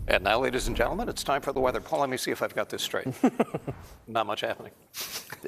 And now, ladies and gentlemen, it's time for the weather. Paul, let me see if I've got this straight. Not much happening.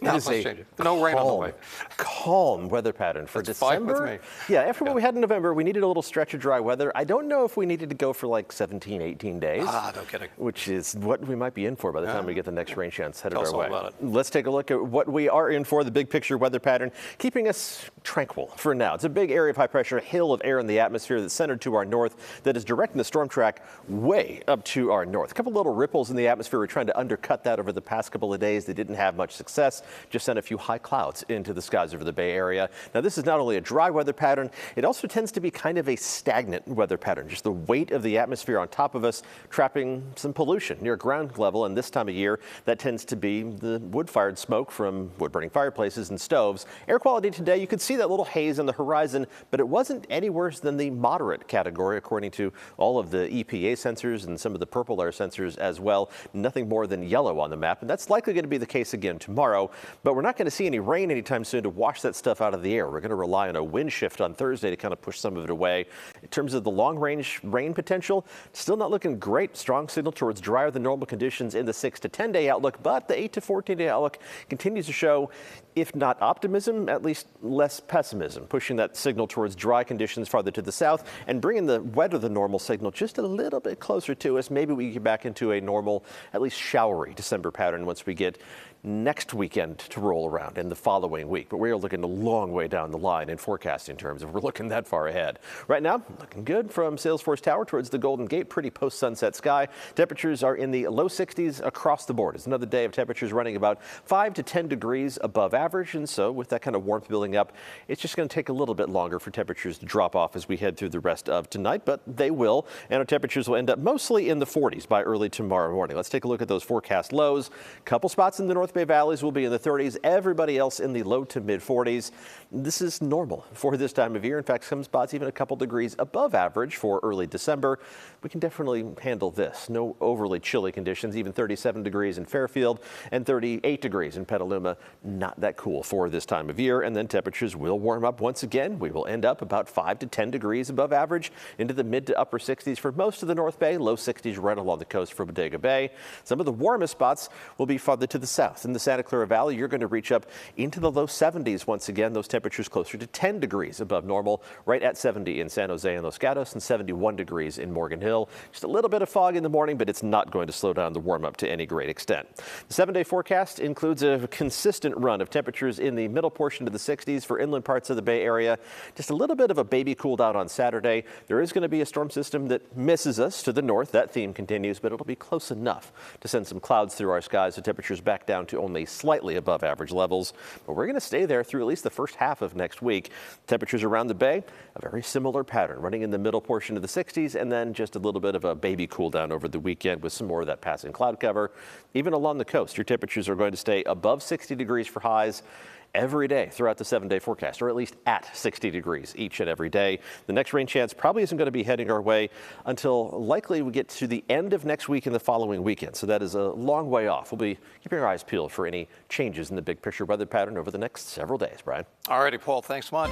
Not much changing. No rain on the way. Calm weather pattern for December. Fine with me. Yeah, after what we had in November, we needed a little stretch of dry weather. I don't know if we needed to go for like 17, 18 days. No kidding. Which is what we might be in for by the time we get the next rain chance headed our way. About it. Let's take a look at what we are in for, the big picture weather pattern, keeping us tranquil for now. It's a big area of high pressure, hill of air in the atmosphere that's centered to our north that is directing the storm track way up to our north. A couple little ripples in the atmosphere. We're trying to undercut that over the past couple of days. They didn't have much success. Just sent a few high clouds into the skies over the Bay Area. Now, this is not only a dry weather pattern, it also tends to be kind of a stagnant weather pattern. Just the weight of the atmosphere on top of us trapping some pollution near ground level. And this time of year, that tends to be the wood-fired smoke from wood-burning fireplaces and stoves. Air quality today, you could see that little haze on the horizon, but it wasn't any worse than the moderate category, according to all of the EPA sensors and some of the purple air sensors as well. Nothing more than yellow on the map, and that's likely going to be the case again tomorrow. But we're not going to see any rain anytime soon to wash that stuff out of the air. We're going to rely on a wind shift on Thursday to kind of push some of it away. In terms of the long-range rain potential, still not looking great. Strong signal towards drier than normal conditions in the 6 to 10 day outlook, but the 8 to 14 day outlook continues to show, if not optimism, at least less pessimism, pushing that signal towards dry conditions farther to the south and bringing the wetter than normal signal just a little bit closer to us. Maybe we get back into a normal, at least showery December pattern once we get next weekend to roll around and the following week. But we are looking a long way down the line in forecasting terms if we're looking that far ahead. Right now, looking good from Salesforce Tower towards the Golden Gate. Pretty post-sunset sky. Temperatures are in the low 60s across the board. It's another day of temperatures running about 5 to 10 degrees above average. And so with that kind of warmth building up, it's just going to take a little bit longer for temperatures to drop off as we head through the rest of tonight. But they will. And our temperatures will end up mostly in the 40s by early tomorrow morning. Let's take a look at those forecast lows. Couple spots in the North Bay valleys will be in the 30s. Everybody else in the low to mid 40s. This is normal for this time of year. In fact, some spots even a couple degrees above average for early December. We can definitely handle this. No overly chilly conditions, even 37 degrees in Fairfield and 38 degrees in Petaluma. Not that cool for this time of year. And then temperatures will warm up once again. We will end up about 5 to 10 degrees above average into the mid to upper 60s for most of the North Bay. Low 60s right along the coast for Bodega Bay. Some of the warmest spots will be farther to the south. In the Santa Clara Valley, you're going to reach up into the low 70s once again. Those temperatures closer to 10 degrees above normal, right at 70 in San Jose and Los Gatos and 71 degrees in Morgan Hill. Just a little bit of fog in the morning, but it's not going to slow down the warm up to any great extent. The 7-day forecast includes a consistent run of temperatures in the middle portion of the 60s for inland parts of the Bay Area. Just a little bit of a baby cool down on Saturday. There is going to be a storm system that misses us to the north. That theme continues, but it'll be close enough to send some clouds through our skies. So temperatures back down to only slightly above average levels, but we're going to stay there through at least the first half of next week. Temperatures around the Bay, a very similar pattern, running in the middle portion of the 60s, and then just a little bit of a baby cool down over the weekend with some more of that passing cloud cover. Even along the coast, your temperatures are going to stay above 60 degrees for highs every day throughout the 7-day forecast, or at least at 60 degrees each and every day. The next rain chance probably isn't going to be heading our way until likely we get to the end of next week and the following weekend. So that is a long way off. We'll be keeping our eyes peeled for any changes in the big picture weather pattern over the next several days. Brian. All righty, Paul. Thanks much.